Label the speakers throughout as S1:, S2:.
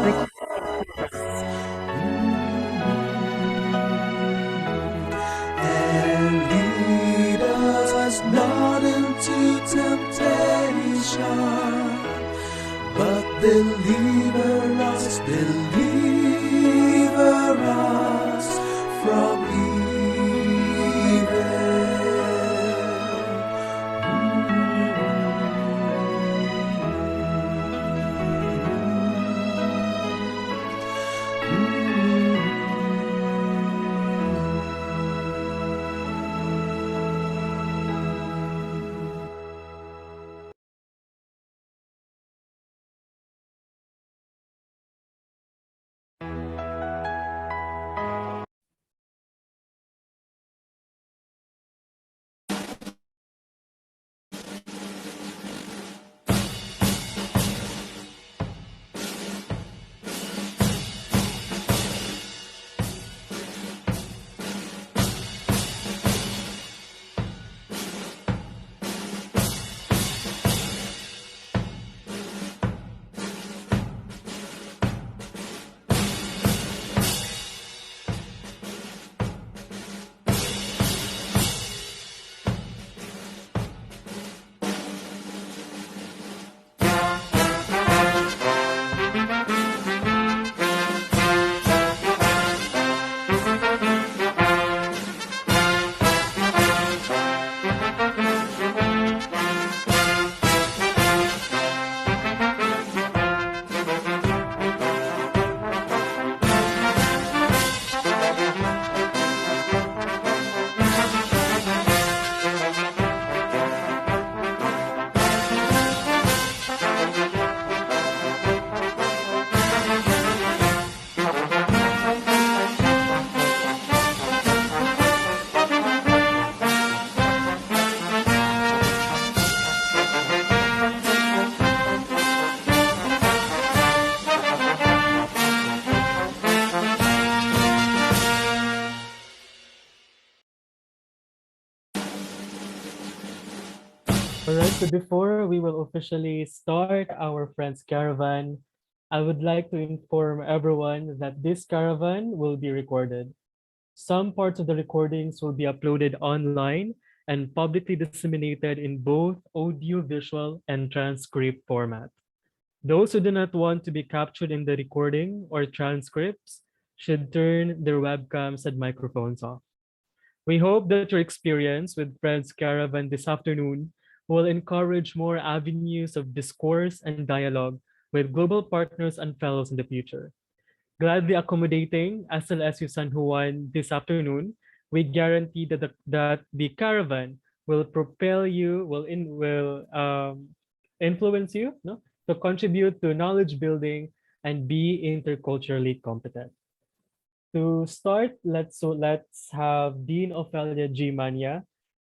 S1: And lead us not into temptation, but deliver us from evil.
S2: Alright, so before we will officially start our Friends Caravan, I would like to inform everyone that this caravan will be recorded. Some parts of the recordings will be uploaded online and publicly disseminated in both audio, visual, and transcript format. Those who do not want to be captured in the recording or transcripts should turn their webcams and microphones off. We hope that your experience with Friends Caravan this afternoon will encourage more avenues of discourse and dialogue with global partners and fellows in the future. Gladly accommodating SLSU San Juan this afternoon, we guarantee that the caravan will propel you, will influence you, no, to contribute to knowledge building and be interculturally competent. To start, let's have Dean Ophelia G. Mania,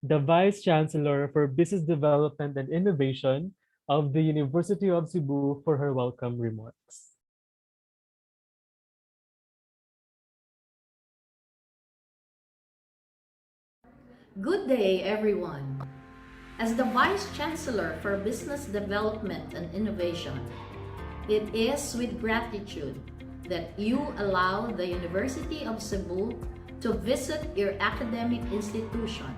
S2: the Vice Chancellor for Business Development and Innovation of the University of Cebu, for her welcome remarks.
S3: Good day, everyone. As the Vice Chancellor for Business Development and Innovation, it is with gratitude that you allow the University of Cebu to visit your academic institution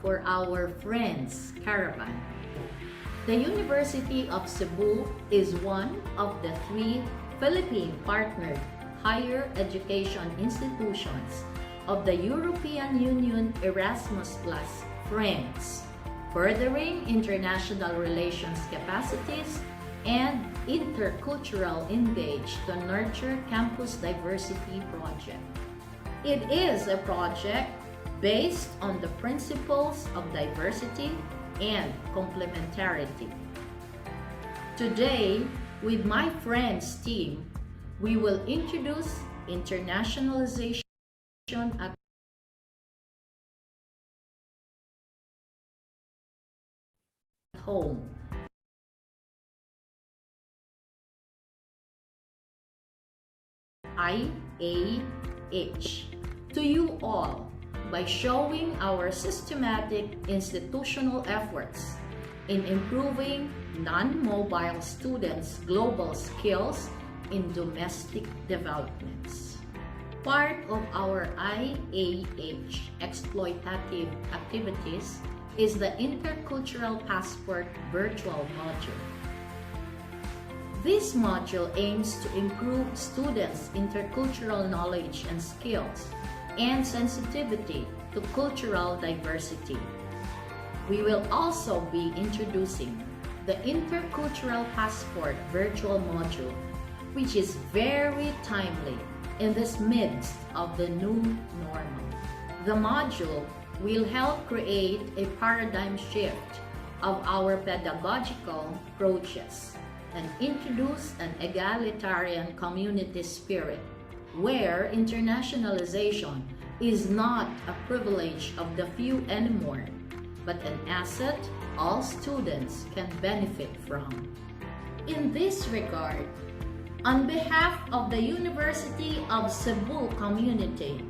S3: for our Friends Caravan. The University of Cebu is one of the 3 Philippine-partnered higher education institutions of the European Union Erasmus Plus Friends, furthering international relations capacities and intercultural engage to nurture campus diversity project. It is a project based on the principles of diversity and complementarity. Today, with my friends team, we will introduce internationalization at home. IAH to you all by showing our systematic institutional efforts in improving non-mobile students' global skills in domestic developments. Part of our IAH exploitative activities is the Intercultural Passport virtual module. This module aims to improve students' intercultural knowledge and skills and sensitivity to cultural diversity. We will also be introducing the Intercultural Passport virtual module, which is very timely in this midst of the new normal. The module will help create a paradigm shift of our pedagogical approaches and introduce an egalitarian community spirit where internationalization is not a privilege of the few anymore, but an asset all students can benefit from. In this regard, on behalf of the University of Cebu community,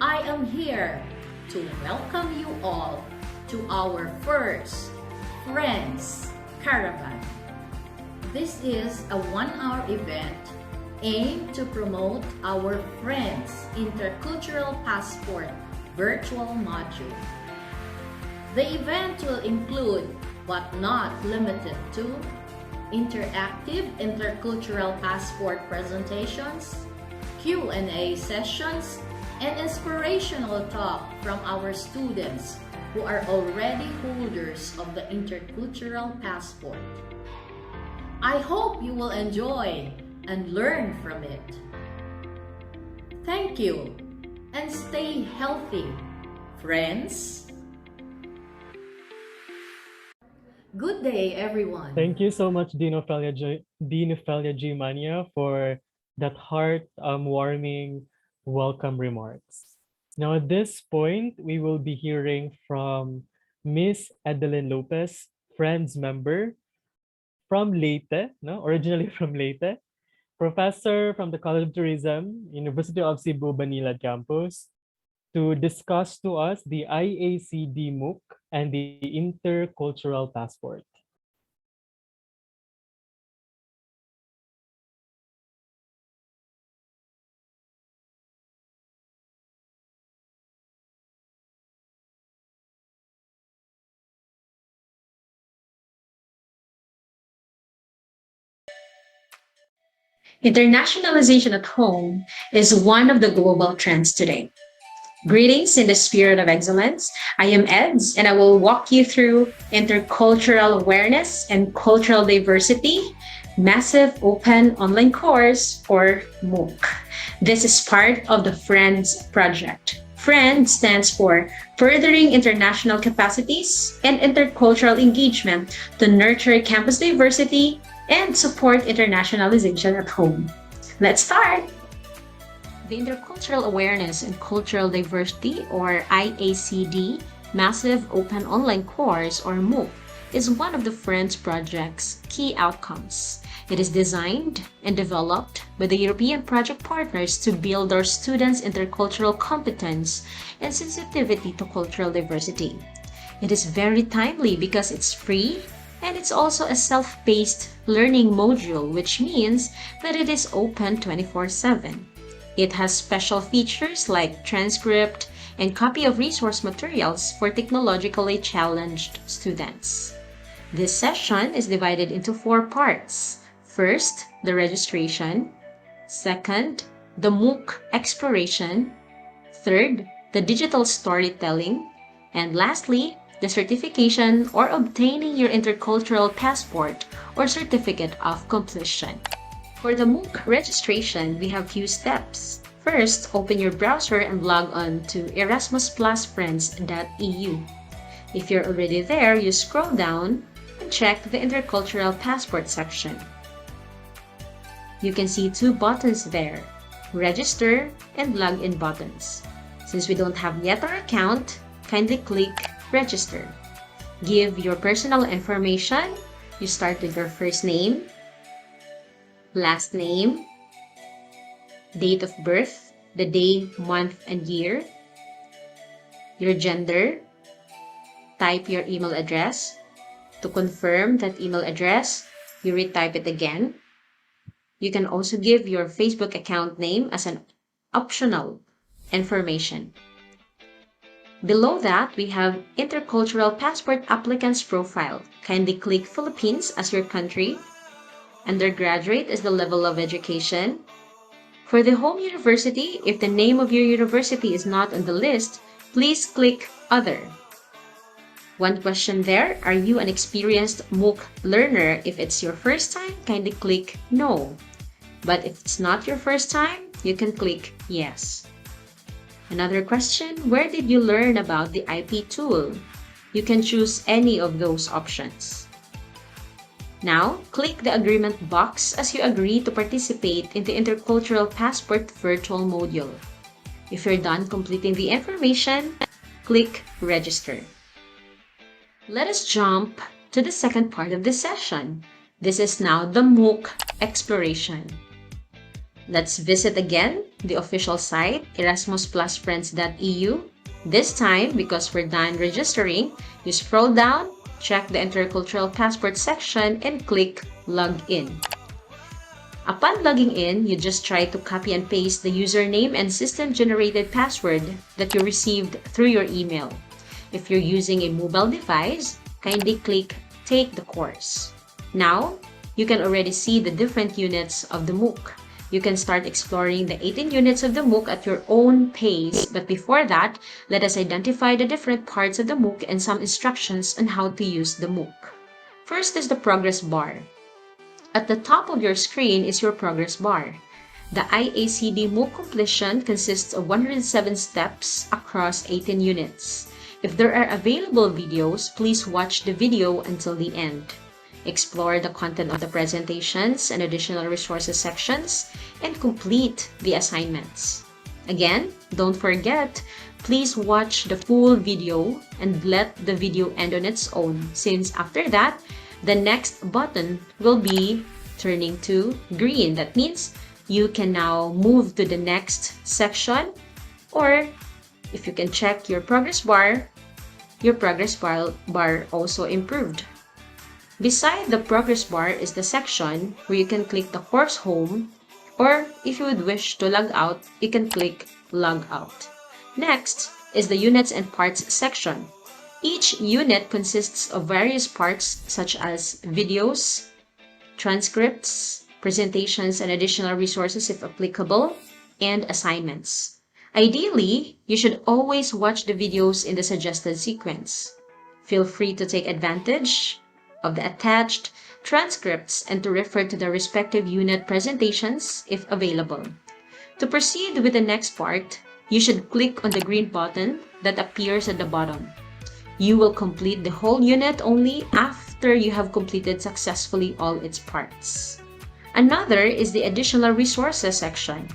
S3: I am here to welcome you all to our first Friends Caravan. This is a one-hour event aimed to promote our Friends Intercultural Passport virtual module. The event will include, but not limited to, interactive intercultural passport presentations, Q&A sessions, and inspirational talk from our students who are already holders of the intercultural passport. I hope you will enjoy and learn from it. Thank you, and stay healthy, friends. Good day, everyone.
S2: Thank you so much, Dean Ophelia G. Mania, for that heart-warming welcome remarks. Now, at this point, we will be hearing from Miss Edeline Lopez, Friends member from Leyte, no, originally from Leyte, professor from the College of Tourism, University of Cebu, Manila campus, to discuss to us the IACD MOOC and the Intercultural Passport.
S4: Internationalization at home is one of the global trends today. Greetings in the spirit of excellence. I am Eds, and I will walk you through intercultural awareness and cultural diversity, massive open online course, or MOOC. This is part of the FRIENDS project. FRIENDS stands for Furthering International Capacities and Intercultural Engagement to Nurture Campus Diversity and Support Internationalization at Home. Let's start! The Intercultural Awareness and Cultural Diversity, or IACD, Massive Open Online Course, or MOOC, is one of the FRIENDS project's key outcomes. It is designed and developed by the European project partners to build our students' intercultural competence and sensitivity to cultural diversity. It is very timely because it's free and it's also a self-paced learning module, which means that it is open 24/7. It has special features like transcript and copy of resource materials for technologically challenged students. This session is divided into 4 parts. First, the registration. Second, the MOOC exploration. Third, the digital storytelling. And lastly, the certification or obtaining your intercultural passport or certificate of completion. For the MOOC registration, we have few steps. First, open your browser and log on to erasmusplusfriends.eu. If you're already there, you scroll down and check the intercultural passport section. You can see 2 buttons there, register and login buttons. Since we don't have yet our account, kindly click register. Give your personal information. You start with your first name, last name, date of birth, the day, month, and year, your gender, type your email address. To confirm that email address, you retype it again. You can also give your Facebook account name as an optional information. Below that, we have Intercultural Passport Applicant's Profile. Kindly click Philippines as your country. Undergraduate is the level of education. For the home university, if the name of your university is not on the list, please click Other. One question there, are you an experienced MOOC learner? If it's your first time, kindly click No. But if it's not your first time, you can click Yes. Another question, where did you learn about the IP tool? You can choose any of those options. Now, click the agreement box as you agree to participate in the Intercultural Passport virtual module. If you're done completing the information, click Register. Let us jump to the second part of the session. This is now the MOOC exploration. Let's visit again the official site, erasmusplusfriends.eu. This time, because we're done registering, you scroll down, check the Intercultural Passport section, and click Log In. Upon logging in, you just try to copy and paste the username and system-generated password that you received through your email. If you're using a mobile device, kindly click Take the course. Now, you can already see the different units of the MOOC. You can start exploring the 18 units of the MOOC at your own pace, but before that, let us identify the different parts of the MOOC and some instructions on how to use the MOOC. First is the progress bar. At the top of your screen is your progress bar. The IACD MOOC completion consists of 107 steps across 18 units. If there are available videos, please watch the video until the end. Explore the content of the presentations and additional resources sections, and complete the assignments. Again, don't forget, please watch the full video and let the video end on its own, since after that, the next button will be turning to green. That means you can now move to the next section, or if you can check your progress bar also improved. Beside the progress bar is the section where you can click the course home, or if you would wish to log out, you can click log out. Next is the units and parts section. Each unit consists of various parts such as videos, transcripts, presentations and additional resources if applicable, and assignments. Ideally, you should always watch the videos in the suggested sequence. Feel free to take advantage of the attached transcripts and to refer to the respective unit presentations if available. To proceed with the next part, you should click on the green button that appears at the bottom. You will complete the whole unit only after you have completed successfully all its parts. Another is the additional resources section.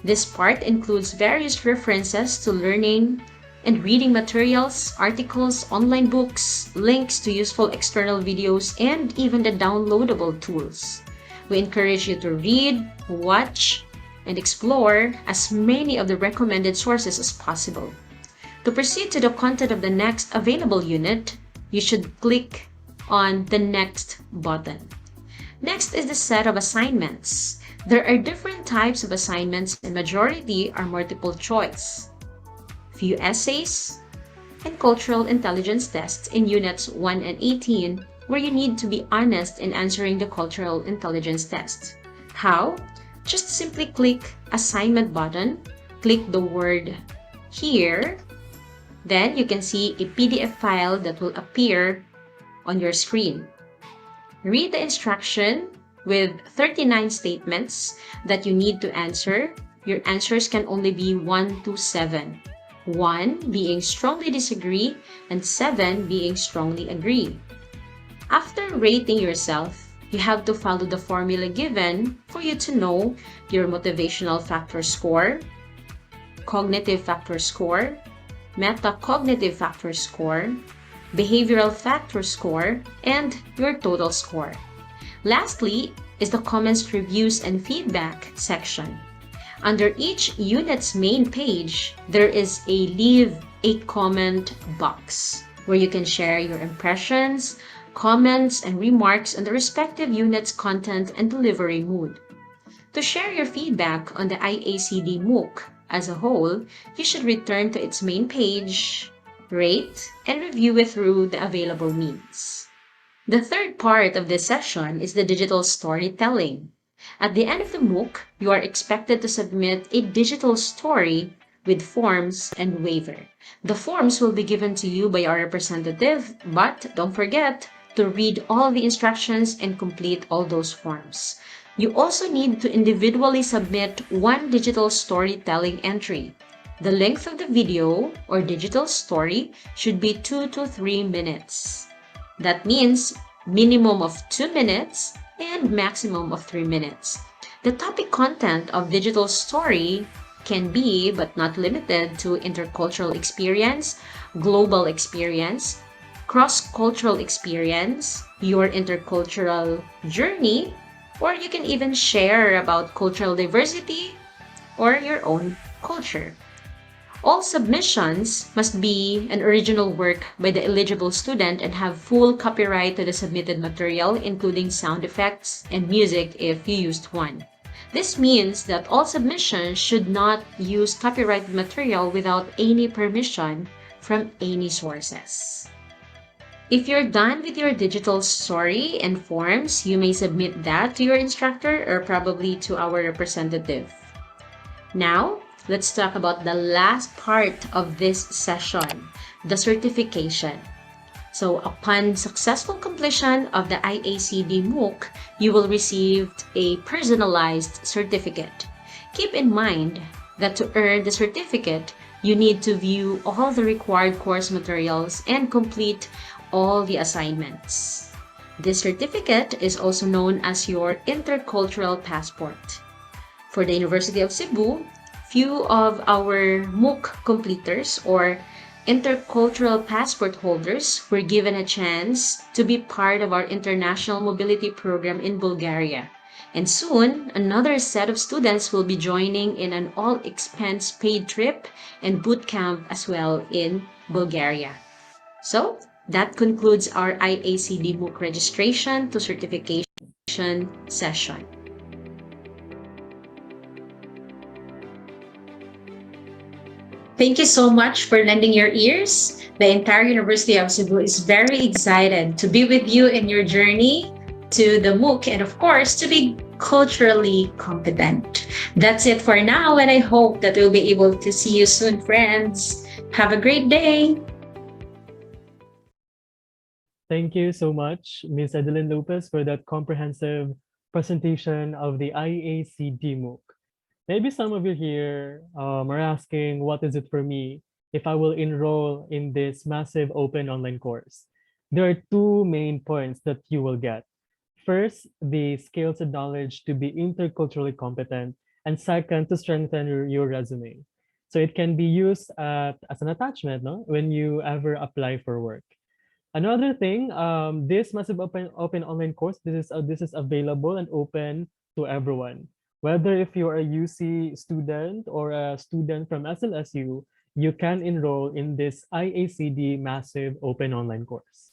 S4: This part includes various references to learning and reading materials, articles, online books, links to useful external videos, and even the downloadable tools. We encourage you to read, watch, and explore as many of the recommended sources as possible. To proceed to the content of the next available unit, you should click on the Next button. Next is the set of assignments. There are different types of assignments and majority are multiple choice. Few essays, and cultural intelligence tests in units 1 and 18 where you need to be honest in answering the cultural intelligence test. How? Just simply click Assignment button, click the word Here, then you can see a PDF file that will appear on your screen. Read the instruction with 39 statements that you need to answer. Your answers can only be 1 to 7. 1 being strongly disagree and 7 being strongly agree. After rating yourself, you have to follow the formula given for you to know your motivational factor score, cognitive factor score, metacognitive factor score, behavioral factor score, and your total score. Lastly is the comments, reviews, and feedback section. Under each unit's main page, there is a Leave a Comment box where you can share your impressions, comments, and remarks on the respective unit's content and delivery mood. To share your feedback on the IACD MOOC as a whole, you should return to its main page, rate, and review it through the available means. The third part of this session is the digital storytelling. At the end of the MOOC, you are expected to submit a digital story with forms and waiver. The forms will be given to you by our representative, but don't forget to read all the instructions and complete all those forms. You also need to individually submit one digital storytelling entry. The length of the video or digital story should be 2 to 3 minutes. That means minimum of 2 minutes and maximum of 3 minutes. The topic content of digital story can be, but not limited to, intercultural experience, global experience, cross-cultural experience, your intercultural journey, or you can even share about cultural diversity or your own culture. All submissions must be an original work by the eligible student and have full copyright to the submitted material, including sound effects and music if you used one. This means that all submissions should not use copyrighted material without any permission from any sources. If you're done with your digital story and forms, you may submit that to your instructor or probably to our representative. Now, let's talk about the last part of this session, the certification. So upon successful completion of the IACD MOOC, you will receive a personalized certificate. Keep in mind that to earn the certificate, you need to view all the required course materials and complete all the assignments. This certificate is also known as your intercultural passport. For the University of Cebu, few of our MOOC completers or intercultural passport holders were given a chance to be part of our international mobility program in Bulgaria. And soon, another set of students will be joining in an all-expense paid trip and boot camp as well in Bulgaria. So, that concludes our IACD MOOC registration to certification session. Thank you so much for lending your ears. The entire University of Cebu is very excited to be with you in your journey to the MOOC and, of course, to be culturally competent. That's it for now, and I hope that we'll be able to see you soon, friends. Have a great day.
S2: Thank you so much, Ms. Adeline Lopez, for that comprehensive presentation of the IACD MOOC. Maybe some of you here are asking, what is it for me if I will enroll in this massive open online course? There are two main points that you will get. First, the skills and knowledge to be interculturally competent, and second, to strengthen your resume. So it can be used as an attachment, no, when you ever apply for work. Another thing, this massive open online course, this is available and open to everyone. Whether if you're a UC student or a student from SLSU, you can enroll in this IACD massive open online course.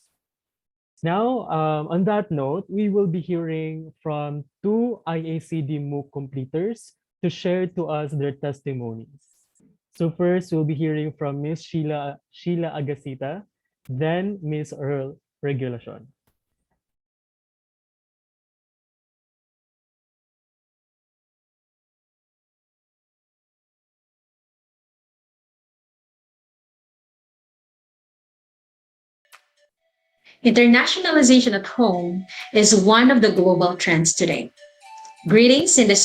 S2: Now, on that note, we will be hearing from two IACD MOOC completers to share to us their testimonies. So first, we'll be hearing from Miss Sheila Agasita, then Miss Earl Regulacion.
S4: Internationalization at home is one of the global trends today. Greetings in the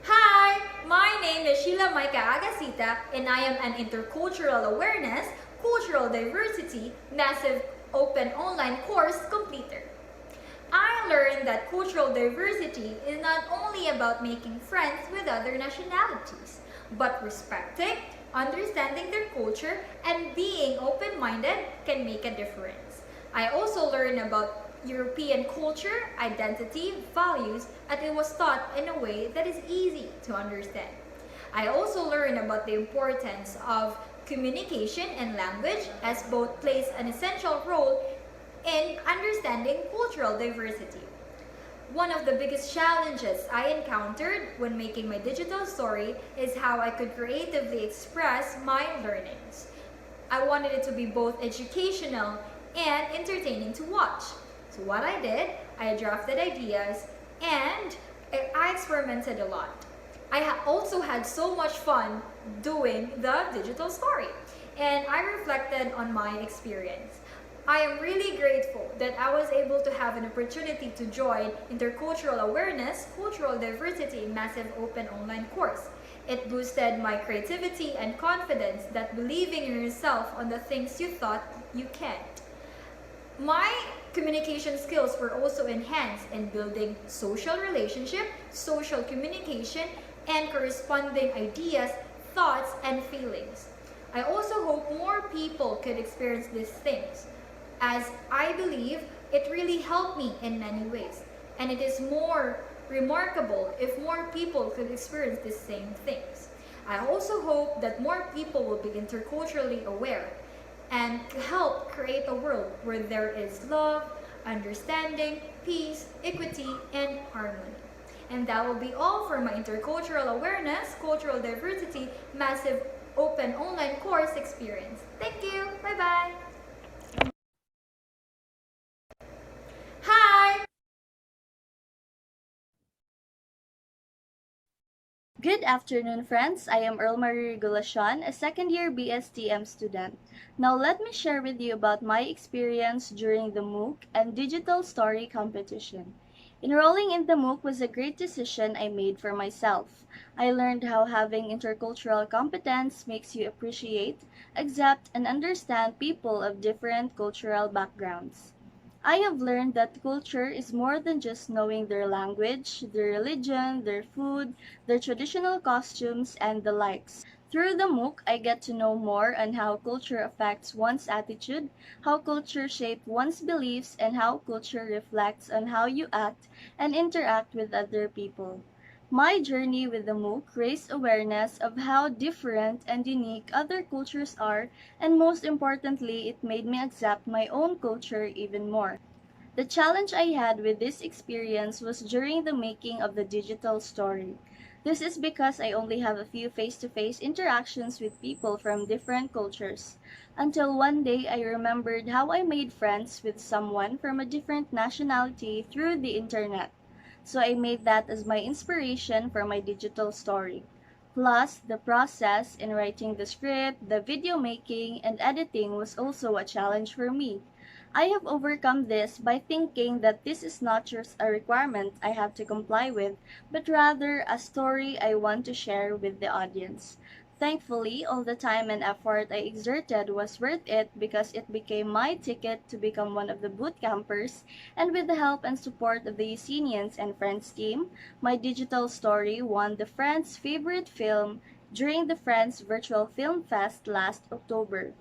S5: Hi, my name is Sheila Maika Agasita, and I am an intercultural awareness, cultural diversity, massive open online course completer. I learned that cultural diversity is not only about making friends with other nationalities, but respecting, understanding their culture, and being open-minded can make a difference. I also learned about European culture, identity, values, and it was taught in a way that is easy to understand. I also learned about the importance of communication and language, as both plays an essential role in understanding cultural diversity. One of the biggest challenges I encountered when making my digital story is how I could creatively express my learnings. I wanted it to be both educational and entertaining to watch. So what I did, I drafted ideas and I experimented a lot. I also had so much fun doing the digital story, and I reflected on my experience. I am really grateful that I was able to have an opportunity to join Intercultural Awareness, Cultural Diversity Massive Open Online course. It boosted my creativity and confidence that believing in yourself on the things you thought you can't. My communication skills were also enhanced in building social relationship, social communication, and corresponding ideas, thoughts, and feelings. I also hope more people could experience these things, as I believe it really helped me in many ways. And it is more remarkable if more people could experience the same things. I also hope that more people will be interculturally aware and help create a world where there is love, understanding, peace, equity, and harmony. And that will be all for my Intercultural Awareness, Cultural Diversity Massive Open Online course experience. Thank you. Bye-bye. Hi!
S6: Good afternoon, friends. I am Earl Marie Regulacion, a second-year BSTM student. Now let me share with you about my experience during the MOOC and digital story competition. Enrolling in the MOOC was a great decision I made for myself. I learned how having intercultural competence makes you appreciate, accept, and understand people of different cultural backgrounds. I have learned that culture is more than just knowing their language, their religion, their food, their traditional costumes, and the likes. Through the MOOC, I get to know more on how culture affects one's attitude, how culture shapes one's beliefs, and how culture reflects on how you act and interact with other people. My journey with the MOOC raised awareness of how different and unique other cultures are, and most importantly, it made me accept my own culture even more. The challenge I had with this experience was during the making of the digital story. This is because I only have a few face-to-face interactions with people from different cultures. Until one day I remembered how I made friends with someone from a different nationality through the internet. So I made that as my inspiration for my digital story. Plus, the process in writing the script, the video making, and editing was also a challenge for me. I have overcome this by thinking that this is not just a requirement I have to comply with, but rather a story I want to share with the audience. Thankfully, all the time and effort I exerted was worth it because it became my ticket to become one of the boot campers, and with the help and support of the Yesenians and Friends team, my digital story won the Friends Favorite Film during the Friends Virtual Film Fest last October.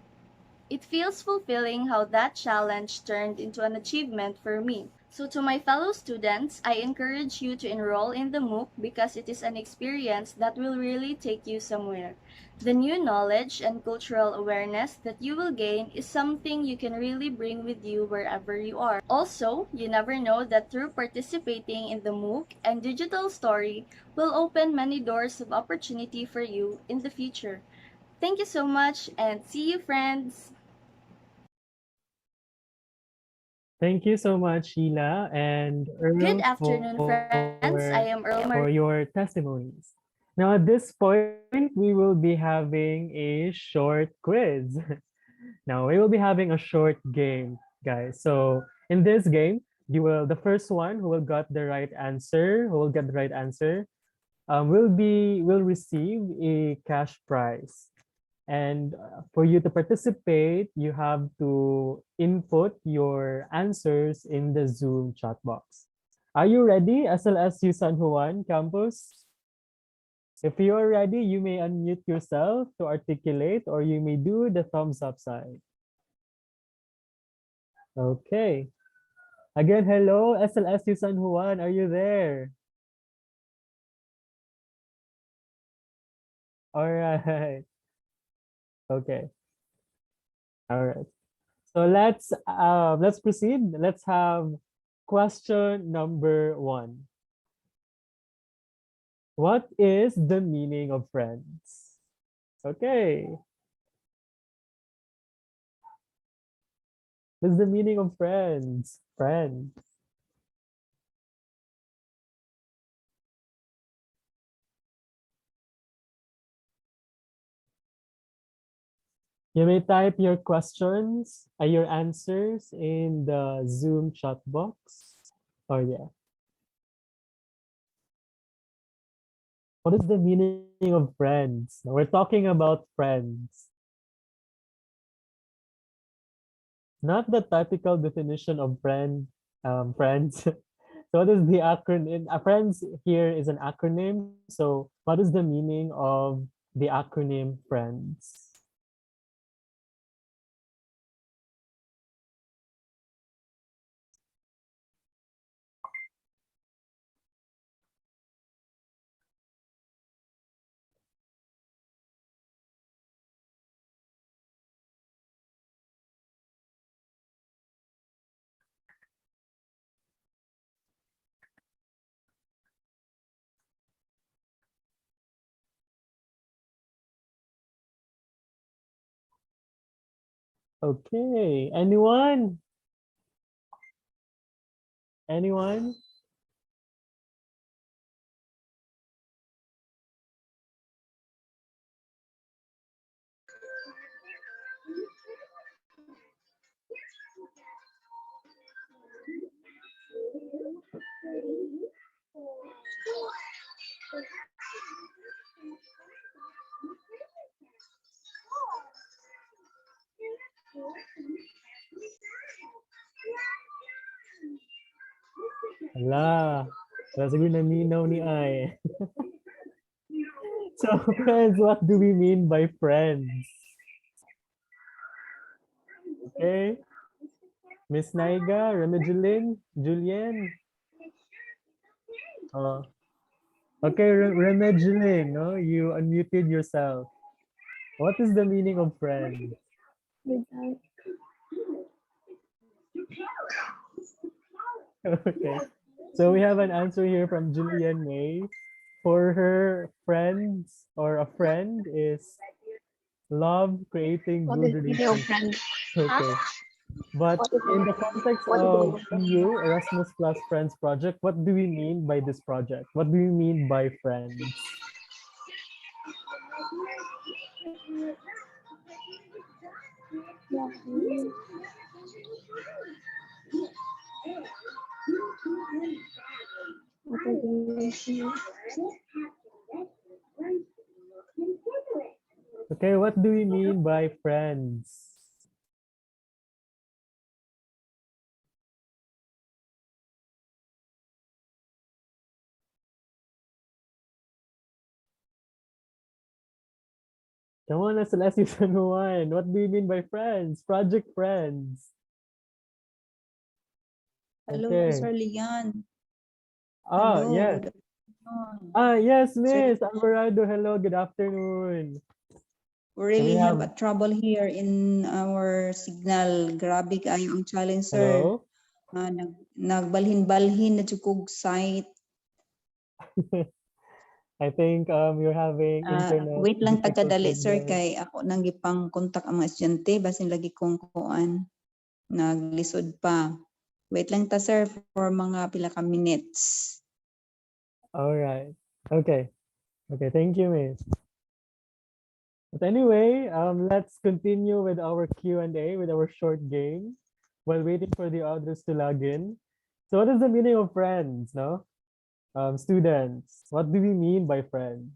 S6: It feels fulfilling how that challenge turned into an achievement for me. So to my fellow students, I encourage you to enroll in the MOOC because it is an experience that will really take you somewhere. The new knowledge and cultural awareness that you will gain is something you can really bring with you wherever you are. Also, you never know that through participating in the MOOC and digital story will open many doors of opportunity for you in the future. Thank you so much and see you, friends!
S2: Thank you so much, Sheila and
S6: Good
S2: Earl,
S6: afternoon, friends. I am Earl
S2: for your testimonies. Now, at this point, we will be having a short quiz. Now, we will be having a short game, guys. So, in this game, the first one who will get the right answer, will receive a cash prize. And for you to participate, you have to input your answers in the Zoom chat box. Are you ready, SLSU San Juan campus? If you are ready, you may unmute yourself to articulate, or you may do the thumbs up sign. Okay. Again, hello, SLSU San Juan, are you there? All right. Okay. All right. So let's proceed. Let's have question number 1. What is the meaning of friends? Okay. What's the meaning of friends? Friends. You may type your questions, your answers in the Zoom chat box. Oh yeah. What is the meaning of friends? We're talking about friends. Not the typical definition of friends. So what is the acronym? Friends here is an acronym. So what is the meaning of the acronym friends? Okay, anyone? Anyone? Ala, wala siguro naminaw ni Ay. So friends, what do we mean by friends? Okay, Miss Naiga, Remedulin, Julian. Oh, okay, Remedulin, no, you unmuted yourself. What is the meaning of friend? Okay. So we have an answer here from Julian May. For her, friends or a friend is love creating
S7: What
S2: good
S7: is video
S2: relationships.
S7: friend?
S2: Okay. But
S7: What is
S2: in the
S7: video friend?
S2: context
S7: What is
S2: of
S7: video friend?
S2: EU, Erasmus Plus Friends Project, what do we mean by this project? What do we mean by friends?
S7: What is video
S2: Okay, what do we mean by friends? Come on, SLS Season 1. What do you mean by friends? Project Friends.
S8: Hello,
S2: Okay.
S8: Sir Leon.
S2: Ah,
S8: Hello,
S2: yes.
S8: good afternoon.
S2: Yes,
S8: Sir
S2: Miss
S8: Leon,
S2: Alvarado. Hello, good afternoon.
S8: we
S2: So we
S8: really have
S2: have,
S8: a trouble here in our signal. Grabe kayo ang challenge, sir.
S2: hello.
S8: Nagbalhin-balhin na tsukog site.
S2: I think you're having internet
S8: Wait lang tagkadali,
S2: difficulties
S8: sir,
S2: there.
S8: kay ako nang gipang kontak ang mga estudyante, basin lagi kong kuan. Naglisod pa. Wait lang ta, sir, for mga pila ka minutes.
S2: All right. Okay. Okay, thank you, Miss. But anyway, let's continue with our Q&A, with our short game, while waiting for the others to log in. So what is the meaning of friends, no? Students, what do we mean by friends?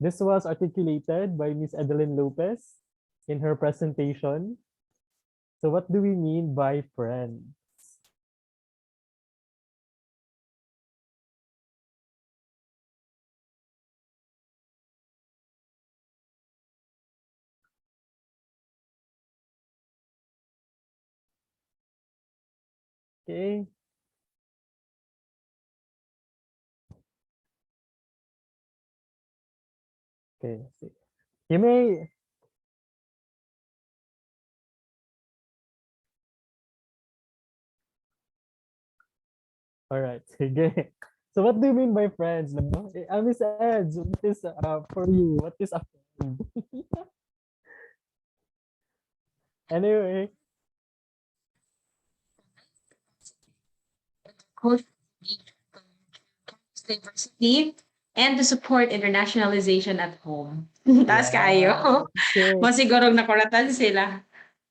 S2: This was articulated by Miss Edeline Lopez in her presentation. So what do we mean by friends? Okay. Okay. You may. All right. Sige. So what do you mean by friends? No? Miss Eds, what is for you? What is a friend? Anyway,
S4: Culture, diversity, and to support internationalization at home. Taas
S2: yeah.
S4: kayo.
S2: Okay.
S4: Masigurong nakuratan sila.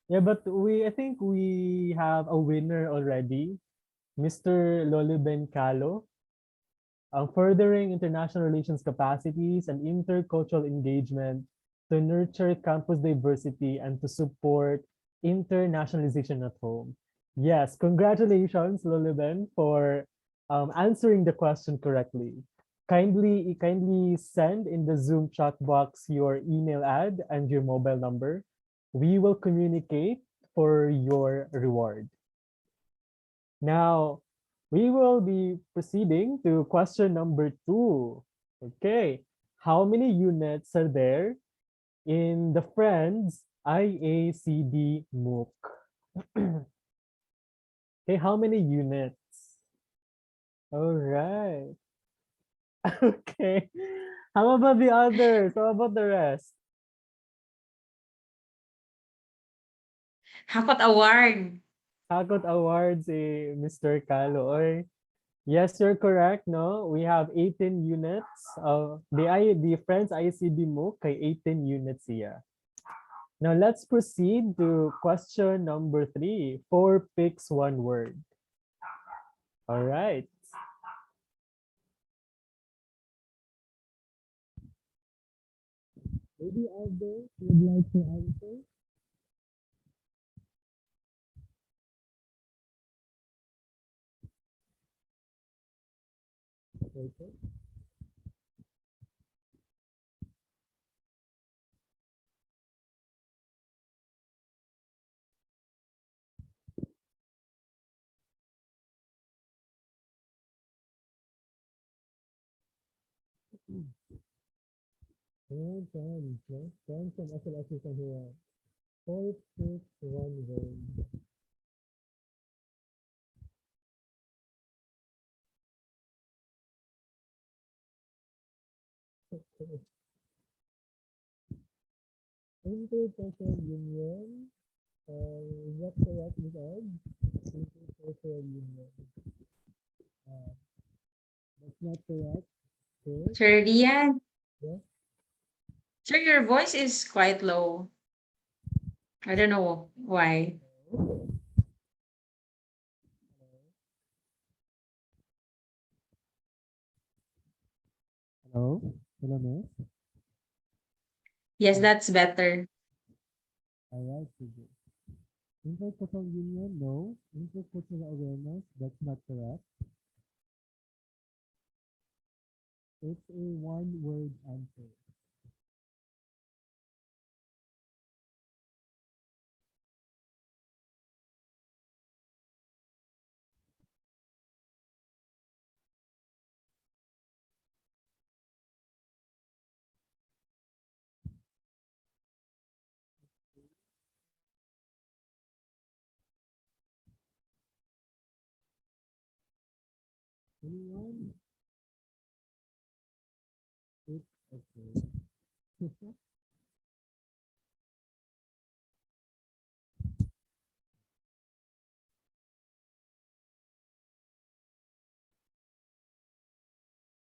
S2: Yeah, but I think we have a winner already, Mr. Loliben Calo. Furthering international relations capacities and intercultural engagement to nurture campus diversity and to support internationalization at home. Yes, congratulations, Loliben, for answering the question correctly. Kindly send in the Zoom chat box your email ad and your mobile number. We will communicate for your reward. Now, we will be proceeding to question number 2. Okay, how many units are there in the Friends IACD MOOC? Okay, how many units? All right. Okay. How about the others? How about the rest?
S4: Hakot Award.
S2: Hakot Awards, Mr. Kaloy. Yes, you're correct. No, we have 18 units. The Friends ICD MOOC kay 18 units siya. Now let's proceed to question number 3. 4 picks one word. All right. Maybe others would like to answer. Okay. Ayan, friends, no? Friends and SLSs are here. 4 picks one word. Okay. Intercultural union. Is that correct, Ms. Ed? Intercultural union. Uh, that's not correct. Okay.
S4: Sir Rian.
S2: Yeah.
S4: Sir, your voice is quite low. I don't know why.
S2: Hello? Hello, miss?
S4: Yes, that's better.
S2: All right, sige. Intercultural union, no. Intercultural awareness, that's not correct. It's a one-word answer. Anyone? It's okay.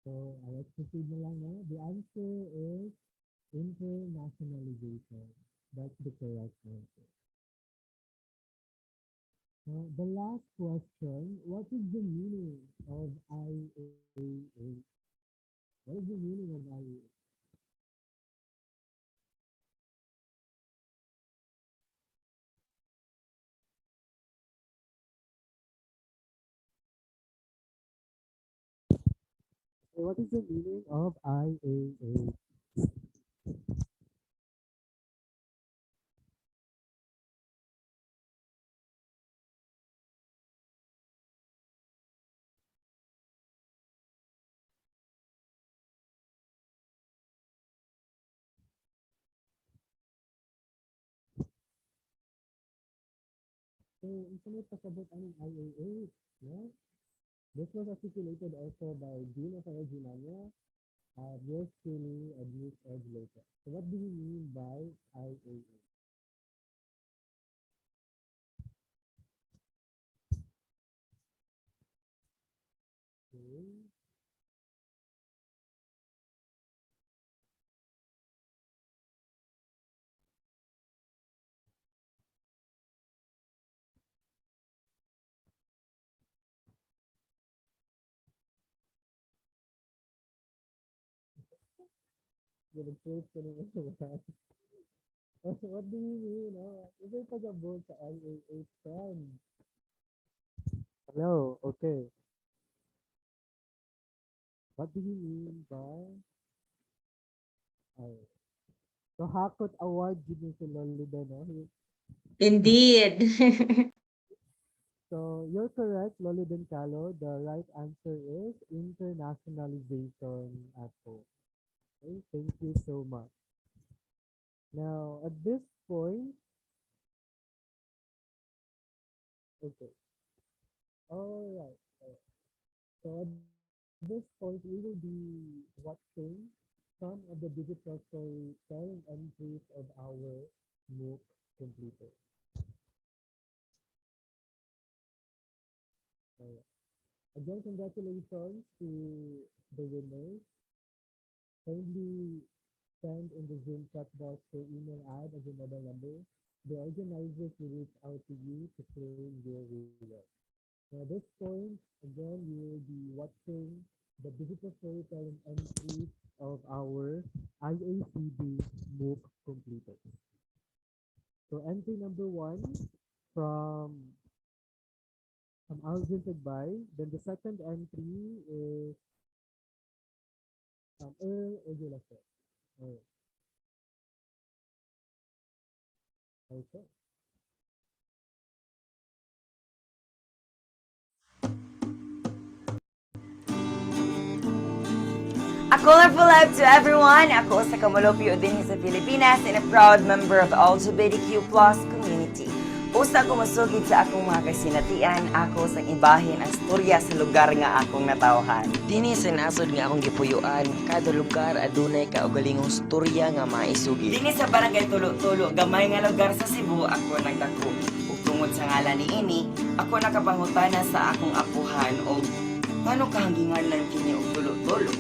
S2: So, let's proceed na lang, no? The answer is internationalization. That's the correct answer. Now, the last question, what is the meaning of IAA? What is the meaning of IAA? What is the meaning of IAA? So, internet pasabot ang IA8, no? This was articulated also by Gina Saraginaño, yours truly, and Miss Ed Leyte. So, what do we mean by IA8? Okay. Yung nag-search ko ng word. What do you mean? No? Ito yung pasabot sa IA8 friend. Hello, okay. What do you mean by I? So, Hakot Award gid ni si Lolida, no?
S4: Indeed.
S2: So, you're correct, Loli Dencalo. The right answer is internationalization at home. Okay, thank you so much. Now, at this point, okay, all right. So, at this point, we will be watching some of the digital storytelling entries of our MOOC completed. Alright. Again, congratulations to the winners. Kindly send in the Zoom chat box your email ad as your mobile number. The organizers will reach out to you to claim your reward. Now, at this point, again, you will be watching the digital storytelling entries of our IACD MOOC completed. So, entry number one from Alvin Tagbay. Then the second entry is Earl Ogulafe. Alright. Okay.
S9: A colorful life to everyone! Ako sa Kamalopyo din sa Pilipinas and a proud member of the LGBTQ plus community. Usa ko masugid sa akong mga kasinatian, ako sang ibahin ang storya sa lugar nga akong natawhan.
S10: Dini sa nasod nga akong gipuyuan, kada lugar adunay kaugalingong storya nga maisugi.
S9: Dini sa barangay Tulo-Tulo, gamay nga lugar sa Cebu, ako nagdako. Ug tungod sa ngalan ni ini, ako nakapangutana sa akong apuhan o ngano kahangingan lang kini og Tulo-Tulo.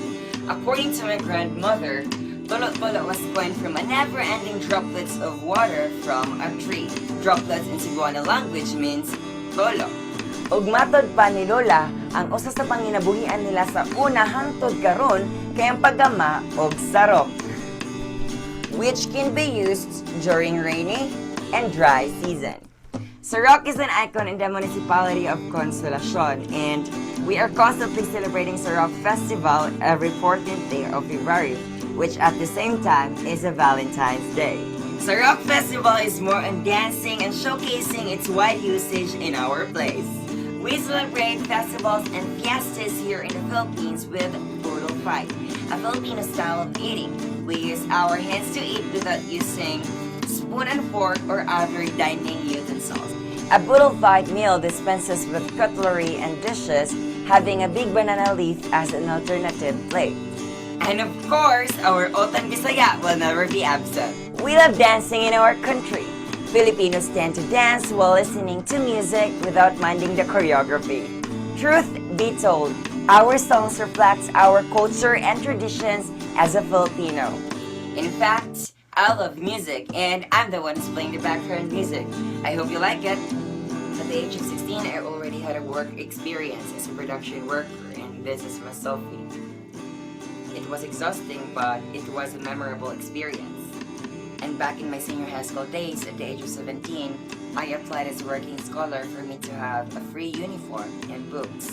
S9: According to my grandmother, Tulo-Tulo was coined from a never-ending droplets of water from a tree. Droplets in Cebuano language means tolo. Ug matod pa ni Lola, ang usa sa panginabuhian nila sa una hangtod karon kay ang paggama og sarok, which can be used during rainy and dry season. Sarok is an icon in the municipality of Consolacion, and we are constantly celebrating Sarok Festival every 14th day of February, which at the same time is a Valentine's Day. Sarok Festival is more on dancing and showcasing its wide usage in our place. We celebrate festivals and fiestas here in the Philippines with budol fight, a Filipino style of eating. We use our hands to eat without using spoon and fork or other dining utensils. A budol fight meal dispenses with cutlery and dishes, having a big banana leaf as an alternative plate. And of course, our Otan Bisaya will never be absent. We love dancing in our country. Filipinos tend to dance while listening to music without minding the choreography. Truth be told, our songs reflect our culture and traditions as a Filipino. In fact, I love music and I'm the one who's playing the background music. I hope you like it. At the age of 16, I already had a work experience as a production worker, and this is my selfie. It was exhausting, but it was a memorable experience. And back in my senior high school days, at the age of 17, I applied as a working scholar for me to have a free uniform and books.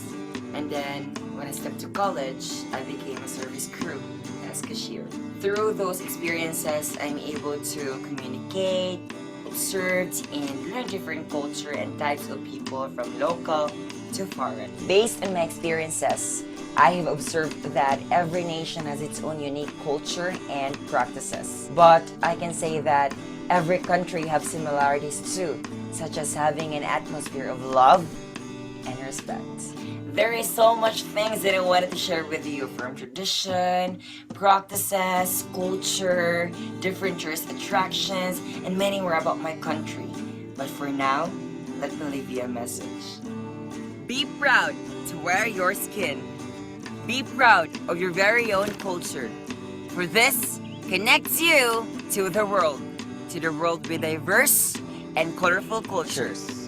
S9: And then, when I stepped to college, I became a service crew as cashier. Through those experiences, I'm able to communicate, observe, and learn different culture and types of people from local to foreign. Based on my experiences, I have observed that every nation has its own unique culture and practices. But I can say that Every country have similarities too, such as having an atmosphere of love and respect. There is so much things that I wanted to share with you, from tradition, practices, culture, different tourist attractions, and many more about my country. But for now, let me leave you a message. Be proud to wear your skin. Be proud of your very own culture. For this connects you to the world with diverse and colorful cultures.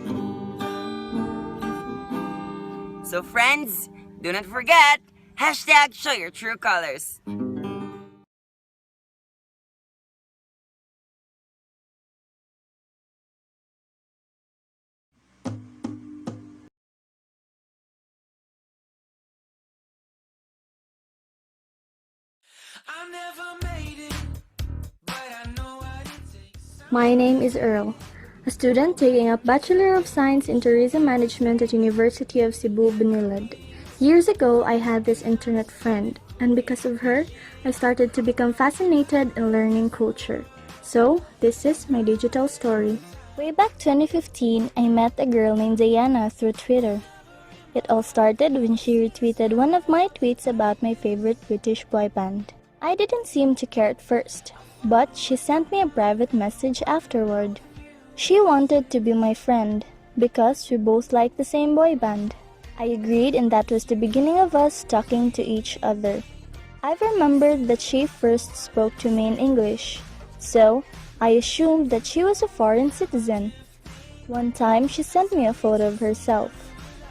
S9: So friends, do not forget, hashtag show your true colors.
S1: I never made it, but I know what it takes.
S6: My name is Earl, a student taking up Bachelor of Science in Tourism Management at University of Cebu, Benilad. Years ago, I had this internet friend, and because of her, I started to become fascinated in learning culture. So, this is my digital story. Way back 2015, I met a girl named Diana through Twitter. It all started when she retweeted one of my tweets about my favorite British boy band. I didn't seem to care at first, but she sent me a private message afterward. She wanted to be my friend because we both liked the same boy band. I agreed, and that was the beginning of us talking to each other. I remembered that she first spoke to me in English, so I assumed that she was a foreign citizen. One time she sent me a photo of herself.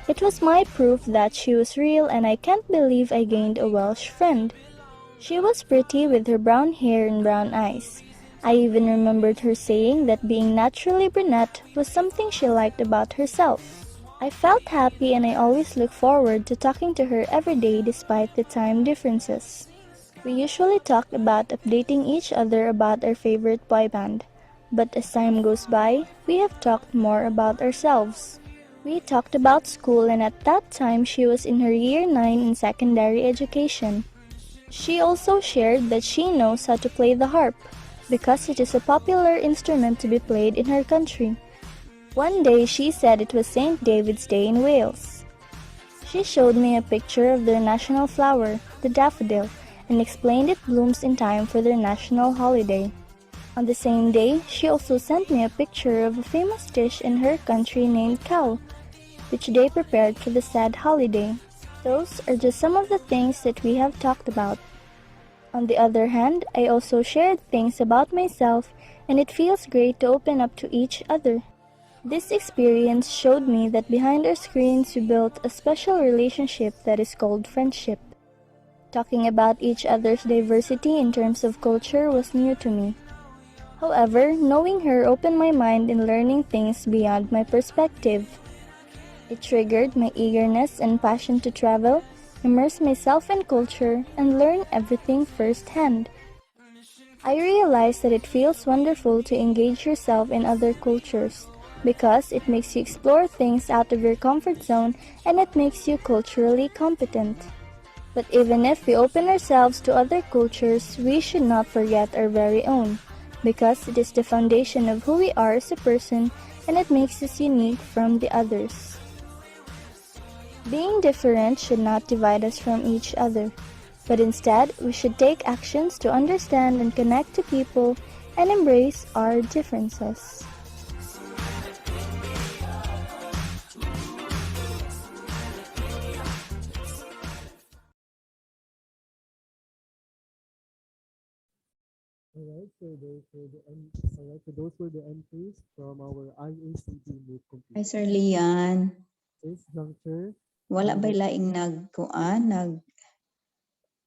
S6: It was my proof that she was real, and I can't believe I gained a Welsh friend. She was pretty with her brown hair and brown eyes. I even remembered her saying that being naturally brunette was something she liked about herself. I felt happy, and I always look forward to talking to her every day despite the time differences. We usually talk about updating each other about our favorite boy band, but as time goes by, we have talked more about ourselves. We talked about school, and at that time she was in her year 9 in secondary education. She also shared that she knows how to play the harp because it is a popular instrument to be played in her country. One day she said it was St. David's Day in Wales. She showed me a picture of their national flower, the daffodil, and explained it blooms in time for their national holiday. On the same day, she also sent me a picture of a famous dish in her country named cow, which they prepared for the said holiday. Those are just some of the things that we have talked about. On the other hand, I also shared things about myself, and it feels great to open up to each other. This experience showed me that behind our screens we built a special relationship that is called friendship. Talking about each other's diversity in terms of culture was new to me. However, knowing her opened my mind in learning things beyond my perspective. It triggered my eagerness and passion to travel, immerse myself in culture, and learn everything firsthand. I realized that it feels wonderful to engage yourself in other cultures because it makes you explore things out of your comfort zone, and it makes you culturally competent. But even if we open ourselves to other cultures, we should not forget our very own, because it is the foundation of who we are as a person, and it makes us unique from the others. Being different should not divide us from each other, but instead we should take actions to understand and connect to people and embrace our differences.
S2: Those were the entries from our IACT MOOC
S8: Hi,
S2: complete.
S8: Sir Lian.
S2: This juncture,
S8: Wala ba laing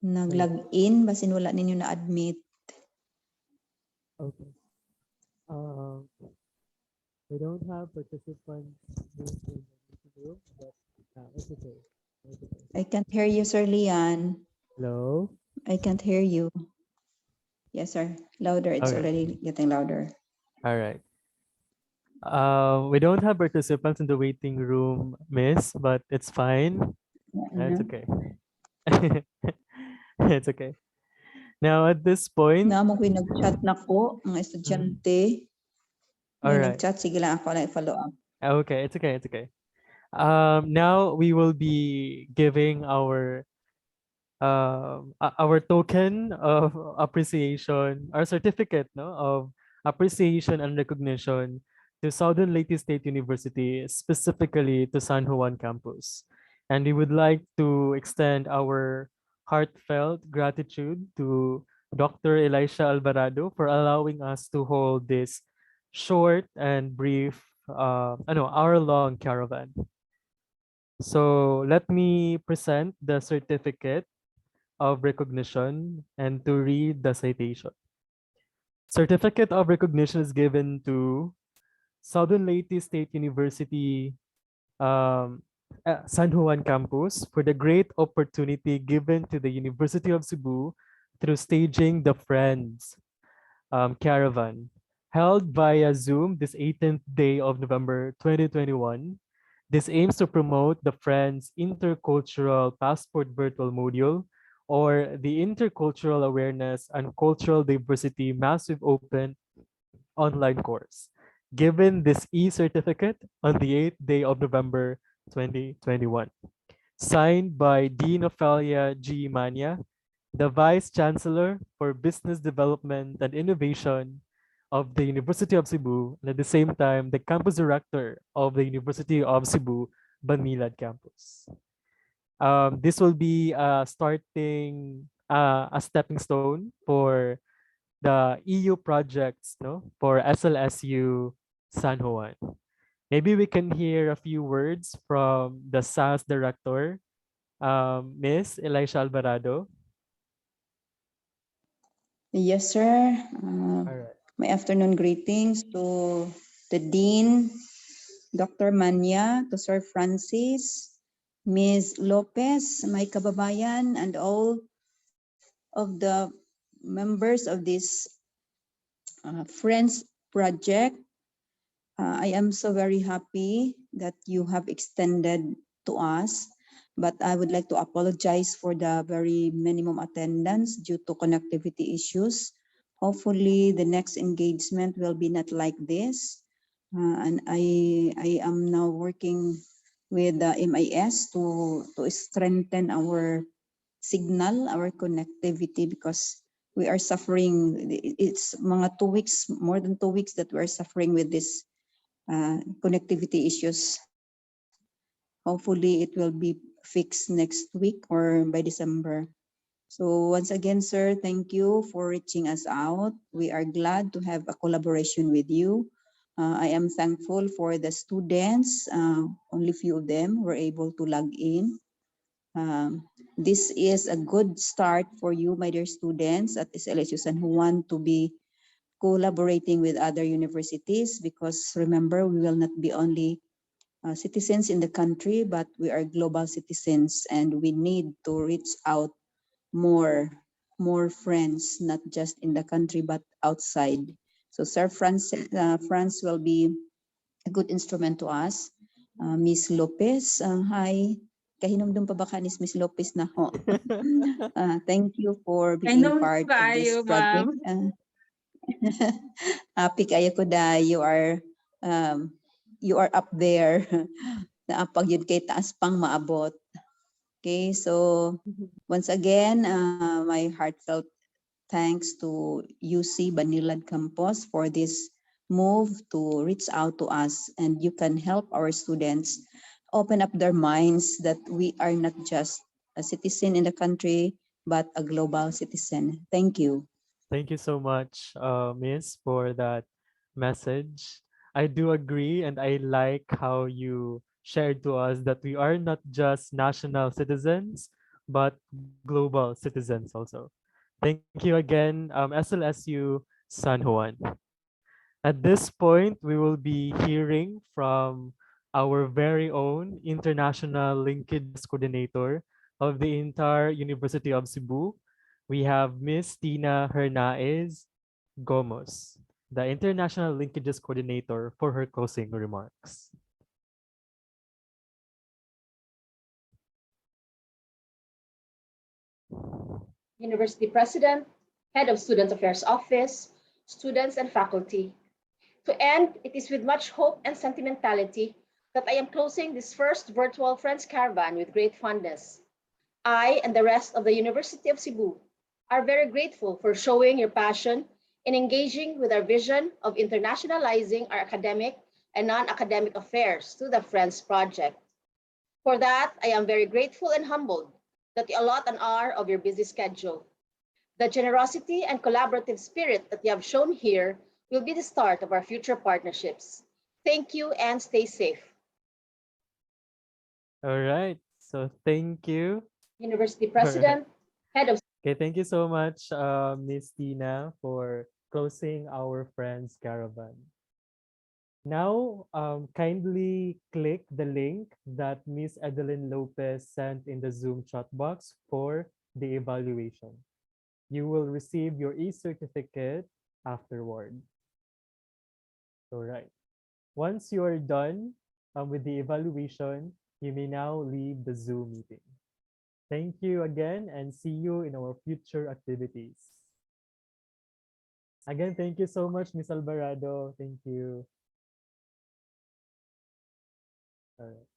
S8: nag-login basin wala ninyo na-admit?
S2: okay. We don't have participants in the meeting room, but it's okay. It's okay.
S8: I can't hear you, Sir Lian.
S2: Hello?
S8: I can't hear you. Yes, sir. Louder. It's
S2: Okay.
S8: already getting louder.
S2: All right. We don't have participants in the waiting room, miss, but it's fine. It's okay. It's okay. Now at this point,
S8: Naamo ko'y nag-chat na ko, mga estudyante.
S2: All
S8: May
S2: right.
S8: nag-chat, sige lang ako lang i-follow up.
S2: Okay, it's okay, it's okay. Now we will be giving our token of appreciation, our certificate, no, of appreciation and recognition to Southern Leyte State University, specifically to San Juan campus. And we would like to extend our heartfelt gratitude to Dr. Elisha Alvarado for allowing us to hold this short and brief, hour-long caravan. So let me present the certificate of recognition and to read the citation. Certificate of recognition is given to Southern Leyte State University, San Juan campus for the great opportunity given to the University of Cebu through staging the Friends Caravan held via Zoom this 18th day of November 2021. This aims to promote the Friends Intercultural Passport Virtual Module or the Intercultural Awareness and Cultural Diversity Massive Open online course, given this e-certificate on the 8th day of November 2021. Signed by Dean Ophelia G. Mania, the Vice Chancellor for Business Development and Innovation of the University of Cebu, and at the same time, the Campus Director of the University of Cebu, Banilad Campus. This will be starting a stepping stone for the EU projects, no, for SLSU San Juan. Maybe we can hear a few words from the SAS director, Miss Elisha Alvarado.
S8: Yes, sir.
S2: All right.
S8: My afternoon greetings to the Dean, Dr. Manya, to Sir Francis, Ms. Lopez, my kababayan, and all of the members of this Friends project. I am so very happy that you have extended to us, but I would like to apologize for the very minimum attendance due to connectivity issues. Hopefully, the next engagement will be not like this. And I am now working with the MIS to strengthen our signal, our connectivity, because we are suffering. It's mga 2 weeks, more than 2 weeks that we're suffering with this connectivity issues. Hopefully, it will be fixed next week or by December. So once again, sir, thank you for reaching us out. We are glad to have a collaboration with you. I am thankful for the students. Only few of them were able to log in. This is a good start for you, my dear students at SLSU San Juan, to be collaborating with other universities, because remember, we will not be only citizens in the country, but we are global citizens, and we need to reach out more friends, not just in the country, but outside. So Sir France will be a good instrument to us. Miss Lopez, hi. Kahinumdum pa ba ka ni Miss Lopez na ho? Thank you for being part of this project. Happy kayo ko da you are up there. Naapag yun kay taas pang maabot. Okay, so once again, my heartfelt thanks to UC Banilad Campus for this move to reach out to us, and you can help our students open up their minds that we are not just a citizen in the country, but a global citizen. Thank you.
S2: Thank you so much, Miss, for that message. I do agree, and I like how you shared to us that we are not just national citizens, but global citizens also. Thank you again, SLSU San Juan. At this point, we will be hearing from our very own International Linkage Coordinator of the entire University of Cebu. We have Miss Tina Hernaez Gomos, the International Linkages Coordinator, for her closing remarks.
S11: University President, Head of Student Affairs Office, students and faculty. To end, it is with much hope and sentimentality that I am closing this first virtual Friends Caravan with great fondness. I and the rest of the University of Cebu are very grateful for showing your passion in engaging with our vision of internationalizing our academic and non-academic affairs through the Friends Project. For that, I am very grateful and humbled that you allot an hour of your busy schedule. The generosity and collaborative spirit that you have shown here will be the start of our future partnerships. Thank you and stay safe.
S2: All right. So thank you.
S11: University
S2: All right.
S11: President, Head of
S2: Okay, thank you so much, Miss Tina, for closing our friends caravan. Now, kindly click the link that Miss Adeline Lopez sent in the Zoom chat box for the evaluation. You will receive your e-certificate afterward. All right. Once you are done with the evaluation, you may now leave the Zoom meeting. Thank you again and see you in our future activities. Again, thank you so much, Miss Alvarado. Thank you. All right.